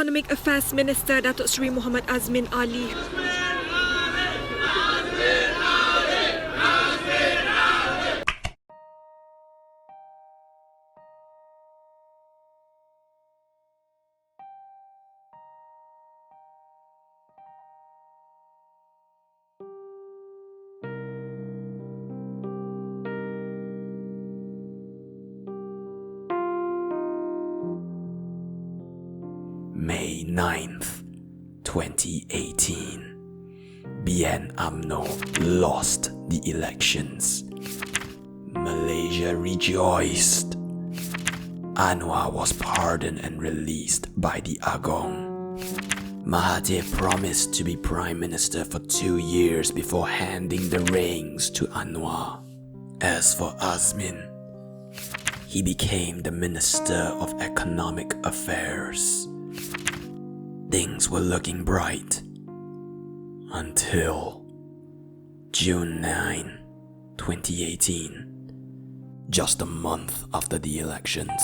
Economic Affairs Minister Datuk Seri Muhammad Azmin Ali. May 9th, 2018, BN UMNO lost the elections. Malaysia rejoiced. Anwar was pardoned and released by the Agong. Mahathir promised to be Prime Minister for 2 years before handing the reins to Anwar. As for Azmin, he became the Minister of Economic Affairs. Things were looking bright until June 9, 2018, just a month after the elections.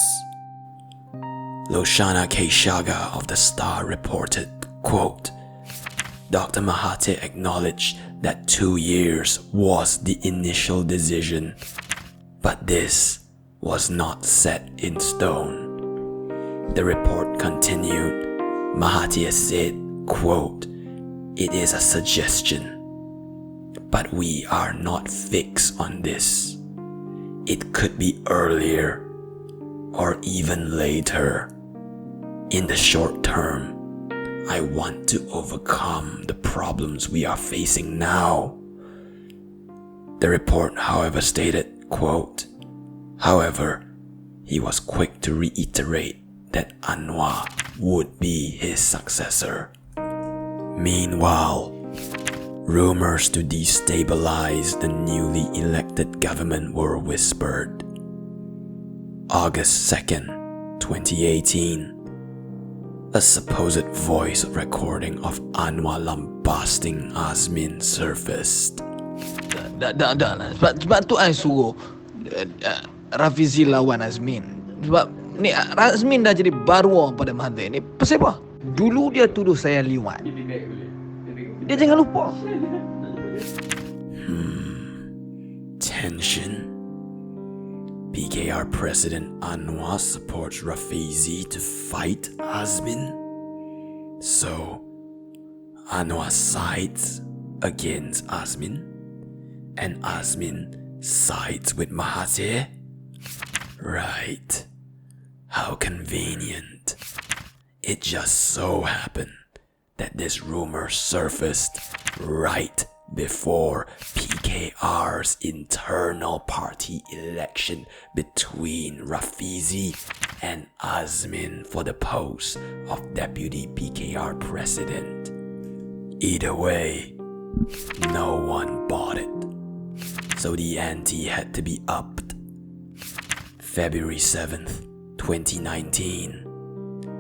Loshana Keshaga of The Star reported, quote, Dr. Mahathir acknowledged that 2 years was the initial decision, but this was not set in stone. The report continued. Mahathir said, quote, It is a suggestion, but we are not fixed on this. It could be earlier or even later. In the short term, I want to overcome the problems we are facing now. The report, however, stated, quote, However, he was quick to reiterate that Anwar would be his successor. Meanwhile, rumors to destabilize the newly elected government were whispered. August 2nd, 2018, a supposed voice recording of Anwar lambasting Azmin surfaced. Sebab tu I suruh Rafizi lawan Azmin. Sebab ni Azmin dah jadi baruah pada Mahathir. Ni pasal apa? Dulu dia tuduh saya liwat. Dia jangan lupa. Tension. PKR President Anwar supports Rafizi to fight Azmin. So, Anwar sides against Azmin, and Azmin sides with Mahathir. Right. How convenient. It just so happened that this rumor surfaced right before PKR's internal party election between Rafizi and Azmin for the post of Deputy PKR President. Either way, no one bought it, so the ante had to be upped. February 7th, 2019,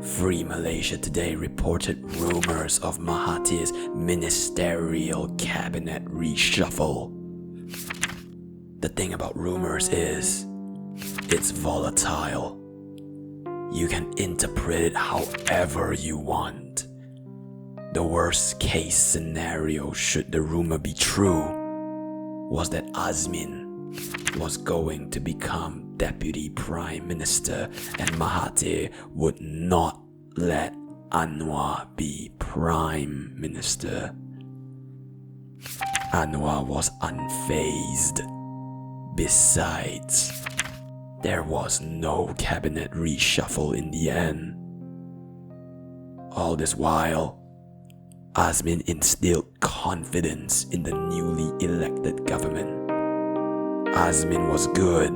Free Malaysia Today reported rumors of Mahathir's ministerial cabinet reshuffle. The thing about rumors is, it's volatile. You can interpret it however you want. The worst case scenario, should the rumor be true, was that Azmin was going to become Deputy Prime Minister and Mahathir would not let Anwar be Prime Minister. Anwar was unfazed. Besides, there was no cabinet reshuffle in the end. All this while, Azmin instilled confidence in the newly elected government. Azmin was good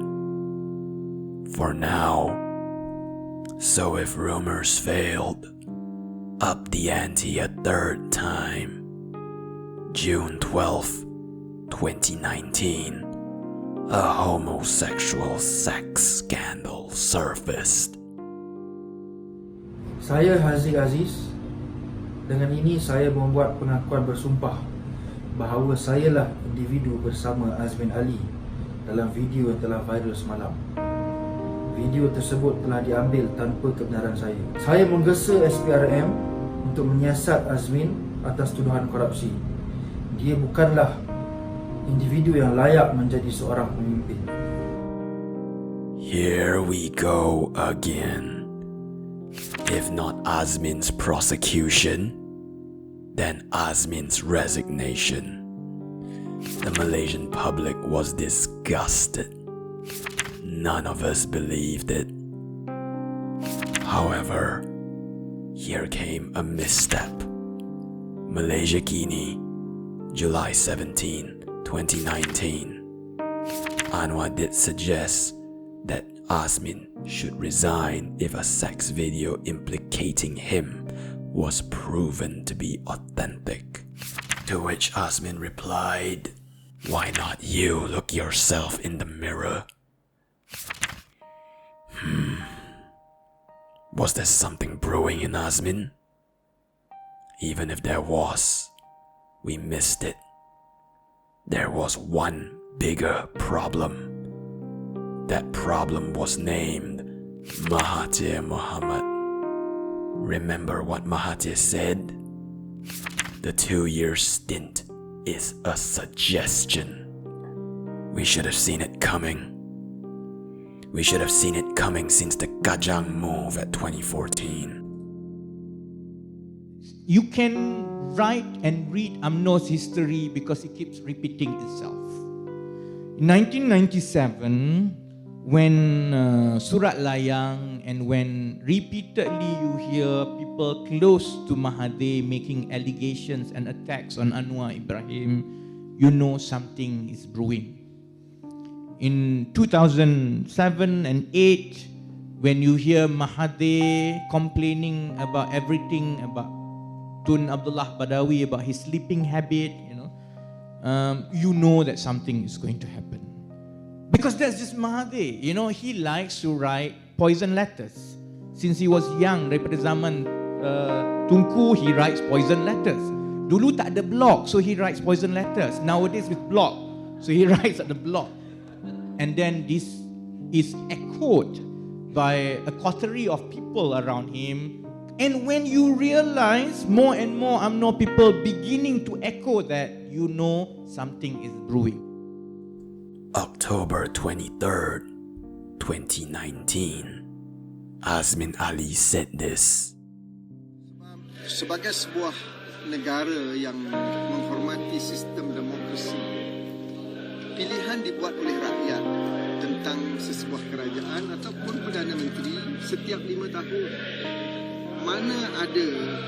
for now. So if rumors failed, up the ante a third time. June 12th, 2019, a homosexual sex scandal surfaced. Saya Haziq Aziz. Dengan ini saya membuat pengakuan bersumpah bahawa sayalah individu bersama Azmin Ali dalam video yang telah viral semalam. Video tersebut telah diambil tanpa kebenaran saya. Saya menggesa SPRM untuk menyiasat Azmin atas tuduhan korupsi. Dia bukanlah individu yang layak menjadi seorang pemimpin. Here we go again. If not Azmin's prosecution, then Azmin's resignation. The Malaysian public was disgusted. None of us believed it. However, here came a misstep. Malaysia Kini, July 17, 2019. Anwar did suggest that Azmin should resign if a sex video implicating him was proven to be authentic. To which Azmin replied, "Why not you look yourself in the mirror?" Was there something brewing in Azmin? Even if there was, we missed it. There was one bigger problem. That problem was named Mahathir Mohamad. Remember what Mahathir said? The 2-year stint is a suggestion. We should have seen it coming. We should have seen it coming since the Kajang move at 2014. You can write and read UMNO's history because it keeps repeating itself. In 1997, when Surat Layang and when repeatedly you hear people close to Mahathir making allegations and attacks on Anwar Ibrahim, you know something is brewing. In 2007 and 8, when you hear Mahathir complaining about everything about Tun Abdullah Badawi, about his sleeping habit, you know that something is going to happen. Because that's just Mahathir. He likes to write poison letters. Since he was young, daripada zaman Tunku, he writes poison letters. Dulu tak ada blog, so he writes poison letters. Nowadays with blog, so he writes at the blog. And then this is echoed by a coterie of people around him. And when you realize more and more UMNO people beginning to echo that, you know something is brewing. October 23rd, 2019. Azmin Ali said this. Sebagai sebuah negara yang menghormati sistem demokrasi, pilihan dibuat oleh rakyat tentang sesebuah kerajaan ataupun Perdana Menteri setiap 5 tahun. Mana ada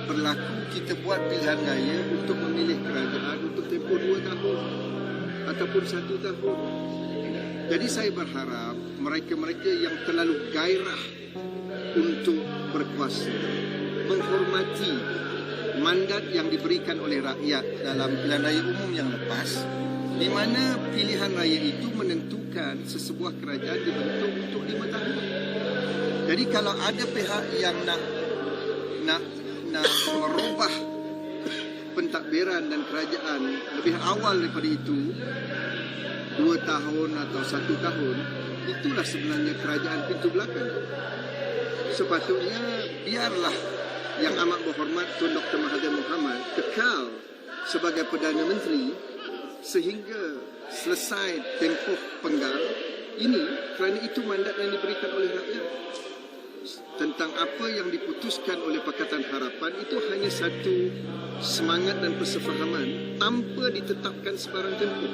berlaku kita buat pilihan raya untuk memilih kerajaan untuk tempoh 2 tahun ataupun 1 tahun. Jadi saya berharap mereka-mereka yang terlalu gairah untuk berkuasa menghormati mandat yang diberikan oleh rakyat dalam pilihan raya umum yang lepas, di mana pilihan raya itu menentukan sesebuah kerajaan dibentuk untuk 5 tahun. Jadi kalau ada pihak yang nak merubah pentadbiran dan kerajaan lebih awal daripada itu, 2 tahun atau 1 tahun, itulah sebenarnya kerajaan pintu belakang. Sepatutnya biarlah Yang Amat Berhormat Tun Dr. Mahathir Mohamad kekal sebagai Perdana Menteri sehingga selesai tempoh penggal ini, kerana itu mandat yang diberikan oleh rakyat. Tentang apa yang diputuskan oleh Pakatan Harapan itu hanya satu semangat dan persefahaman tanpa ditetapkan sebarang tempoh.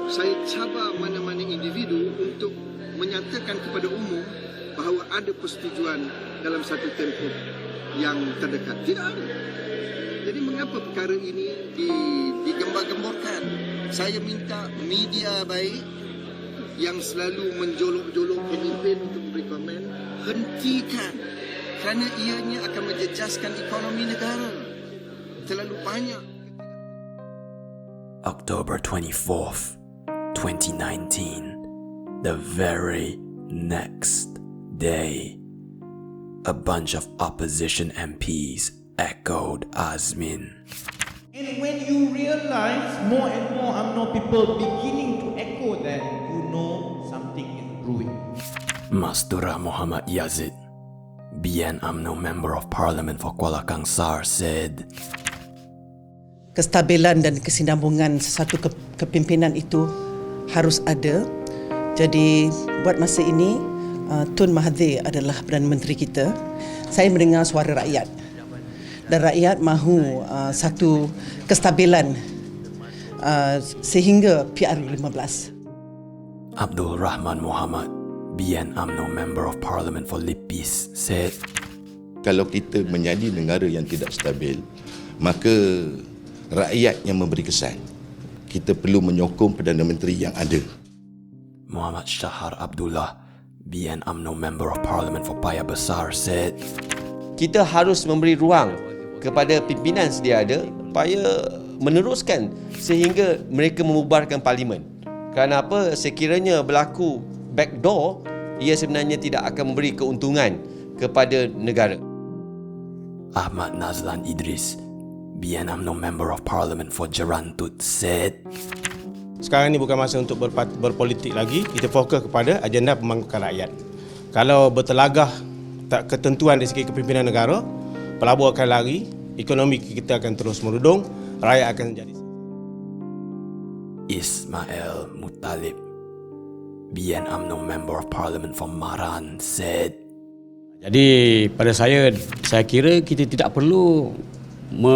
Saya cabar mana-mana individu untuk menyatakan kepada umum bahawa ada persetujuan dalam satu tempoh yang terdekat. Tidak ada. Jadi mengapa perkara ini digembar-gemborkan? Saya minta media baik yang selalu menjolok-jolok pemimpin untuk memberi komen, hentikan, kerana ianya akan menjejaskan ekonomi negara. Terlalu banyak. October 24th, 2019, the very next day, a bunch of opposition MPs echoed Azmin. And when you realize more and more UMNO people beginning to echo that, you know something is brewing. Mastura Muhammad Yazid, BN UMNO Member of Parliament for Kuala Kangsar, said, kestabilan dan kesinambungan satu kepimpinan itu harus ada. Jadi buat masa ini Tun Mahathir adalah Perdana Menteri kita. Saya mendengar suara rakyat dan rakyat mahu satu kestabilan sehingga PR15. Abdul Rahman Muhammad, BN UMNO Member of Parliament for Lipis, said, kalau kita menjadi negara yang tidak stabil, maka rakyat yang memberi kesan. Kita perlu menyokong Perdana Menteri yang ada. Muhammad Shahar Abdullah, BN UMNO Member of Parliament for Paya Besar, said, kita harus memberi ruang kepada pimpinan sedia ada supaya meneruskan sehingga mereka membubarkan parlimen. Kerana apa? Sekiranya berlaku backdoor, ia sebenarnya tidak akan memberi keuntungan kepada negara. Ahmad Nazlan Idris, BN UMNO Member of Parliament for Jerantut, said, sekarang ni bukan masa untuk berpolitik lagi. Kita fokus kepada agenda pemangkukan rakyat. Kalau bertelagah tak ketentuan dari segi kepimpinan negara, pelabur akan lari, ekonomi kita akan terus merudung, rakyat akan jadi. Ismail Mutalib, BN UMNO Member of Parliament for Maran, said, jadi pada saya kira kita tidak perlu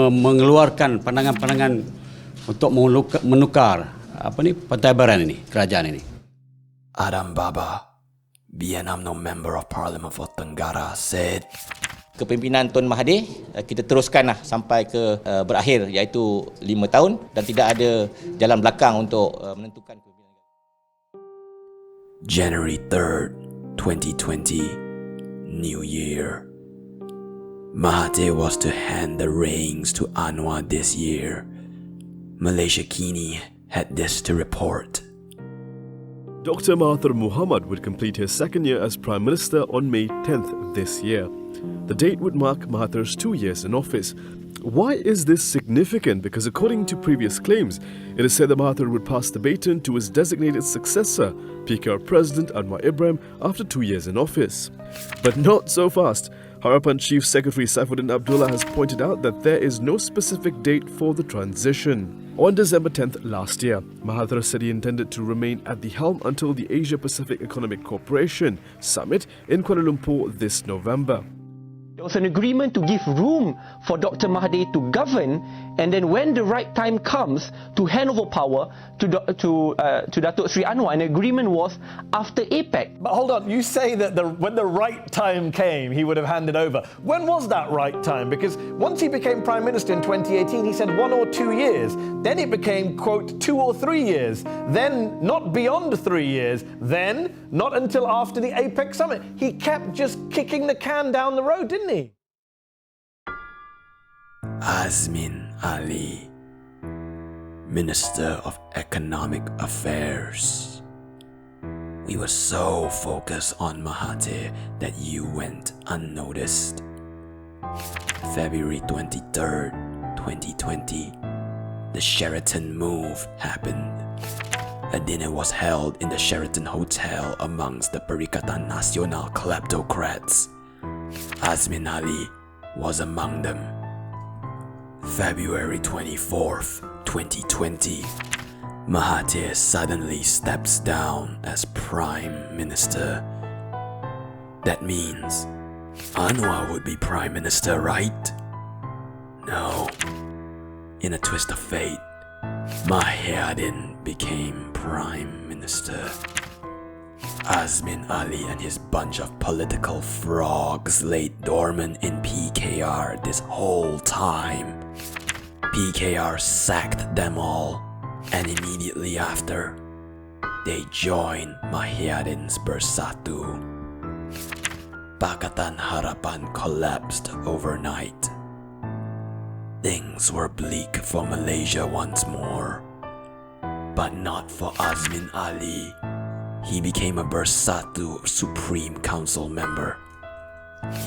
mengeluarkan pandangan-pandangan untuk menukar pentadbiran ini, kerajaan ini. Adam Baba, BN UMNO Member of Parliament for Tenggara, said, kepimpinan Tun Mahathir kita teruskanlah sampai ke berakhir, iaitu 5 tahun, dan tidak ada jalan belakang untuk menentukan kepimpinan. January 3rd, 2020, New Year. Mahathir was to hand the reins to Anwar this year. Malaysia Kini had this to report. Dr. Mahathir Mohamad would complete his second year as Prime Minister on May 10th this year. The date would mark Mahathir's 2 years in office. Why is this significant? Because according to previous claims, it is said that Mahathir would pass the baton to his designated successor, PKR President Anwar Ibrahim, after 2 years in office. But not so fast. Harapan Chief Secretary Saifuddin Abdullah has pointed out that there is no specific date for the transition. On December 10th last year, Mahathir said he intended to remain at the helm until the Asia-Pacific Economic Cooperation Summit in Kuala Lumpur this November. There was an agreement to give room for Dr. Mahathir to govern, and then when the right time comes to hand over power to Datuk Sri Anwar, an agreement was after APEC. But hold on, you say that when the right time came, he would have handed over. When was that right time? Because once he became Prime Minister in 2018, he said 1 or 2 years. Then it became, quote, 2 or 3 years. Then not beyond 3 years. Then not until after the APEC summit. He kept just kicking the can down the road, didn't he? Azmin Ali, Minister of Economic Affairs. We were so focused on Mahathir that you went unnoticed. February 23rd, 2020, the Sheraton move happened. A dinner was held in the Sheraton Hotel amongst the Perikatan Nasional kleptocrats. Azmin Ali was among them. February 24th, 2020, Mahathir suddenly steps down as Prime Minister. That means Anwar would be Prime Minister, right? No. In a twist of fate, Mahathir became Prime Minister. Azmin Ali and his bunch of political frogs laid dormant in PKR this whole time. PKR sacked them all, and immediately after, they joined Mahathir's Bersatu. Pakatan Harapan collapsed overnight. Things were bleak for Malaysia once more, but not for Azmin Ali. He became a Bersatu Supreme Council member.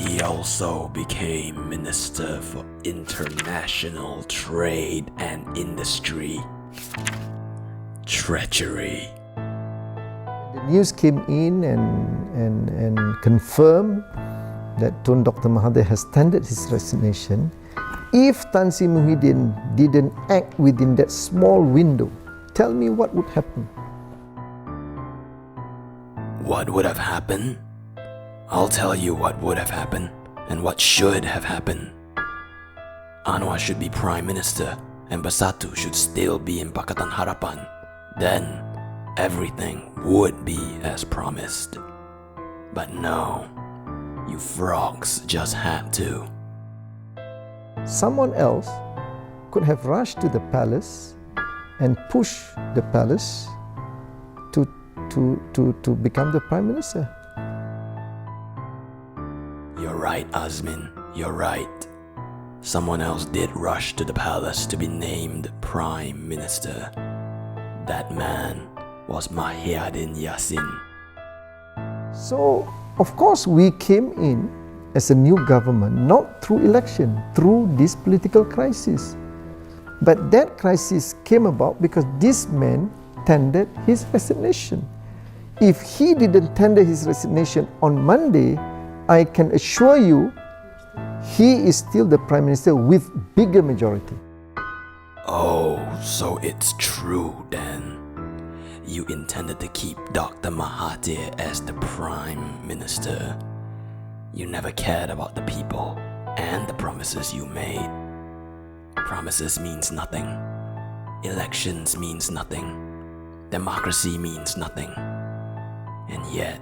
He also became Minister for International Trade and Industry. Treachery. The News came in and confirmed that Tun Dr. Mahathir has tendered his resignation. If Tan Sri Muhyiddin didn't act within that small window, tell me what would happen. What would have happened? I'll tell you what would have happened and what should have happened. Anwar should be Prime Minister and Bersatu should still be in Pakatan Harapan. Then everything would be as promised. But no, you frogs just had to. Someone else could have rushed to the palace and pushed the palace to become the Prime Minister. You're right, Azmin. You're right. Someone else did rush to the palace to be named Prime Minister. That man was Mahyadin Yassin. So, of course, we came in as a new government, not through election, through this political crisis. But that crisis came about because this man tendered his resignation. If he didn't tender his resignation on Monday, I can assure you, he is still the Prime Minister with bigger majority. Oh, so it's true then. You intended to keep Dr. Mahathir as the Prime Minister. You never cared about the people and the promises you made. Promises means nothing. Elections means nothing. Democracy means nothing. And yet,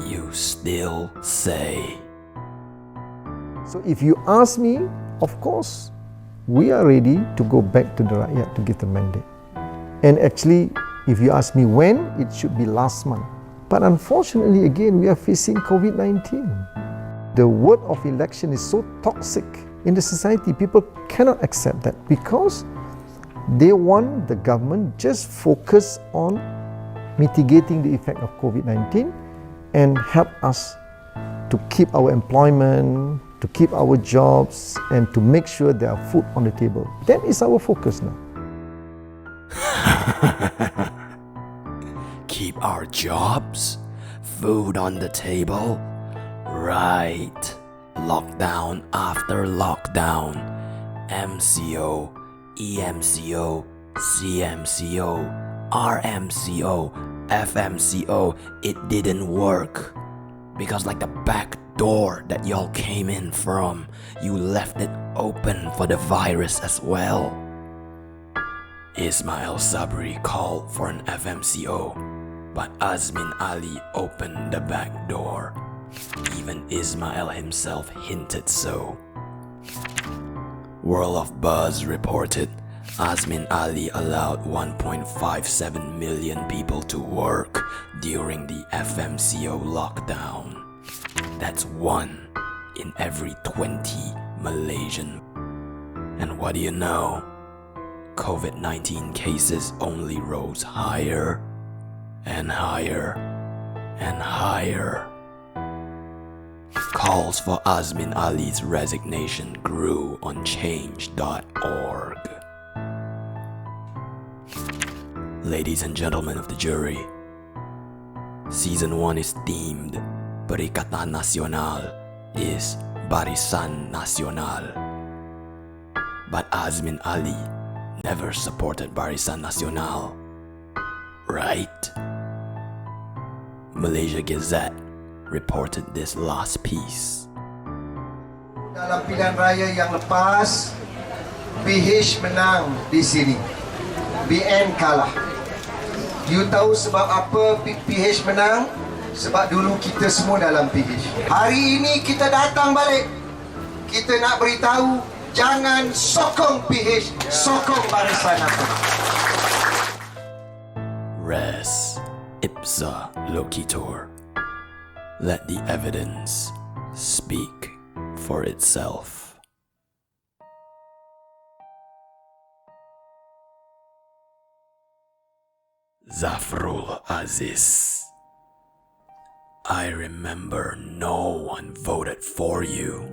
you still say. So if you ask me, of course, we are ready to go back to the Rakyat to give the mandate. And actually, if you ask me when, it should be last month. But unfortunately, again, we are facing COVID-19. The word of election is so toxic in the society. People cannot accept that because they want the government just focus on mitigating the effect of COVID-19 and help us to keep our employment, to keep our jobs, and to make sure there are food on the table. That is our focus now. Keep our jobs? Food on the table? Right. Lockdown after lockdown. MCO, EMCO, CMCO, RMCO, FMCO. It didn't work. Because like the back door that y'all came in from, you left it open for the virus as well. Ismail Sabri called for an FMCO, but Azmin Ali opened the back door. Even Ismail himself hinted so. World of Buzz reported Azmin Ali allowed 1.57 million people to work during the FMCO lockdown. That's 1 in every 20 Malaysian. And what do you know? COVID-19 cases only rose higher and higher and higher. Calls for Azmin Ali's resignation grew on change.org. Ladies and gentlemen of the jury, Season 1 is themed Perikatan Nasional is Barisan Nasional. But Azmin Ali never supported Barisan Nasional, right? Malaysia Gazette reported this last piece. Dalam pilihan raya yang lepas, PH menang di sini. BN kalah. You tahu sebab apa PH menang? Sebab dulu kita semua dalam PH. Hari ini kita datang balik. Kita nak beritahu, jangan sokong PH, sokong Barisan Nasional. Res ipsa loquitur. Let the evidence speak for itself. Zafrul Aziz, I remember no one voted for you.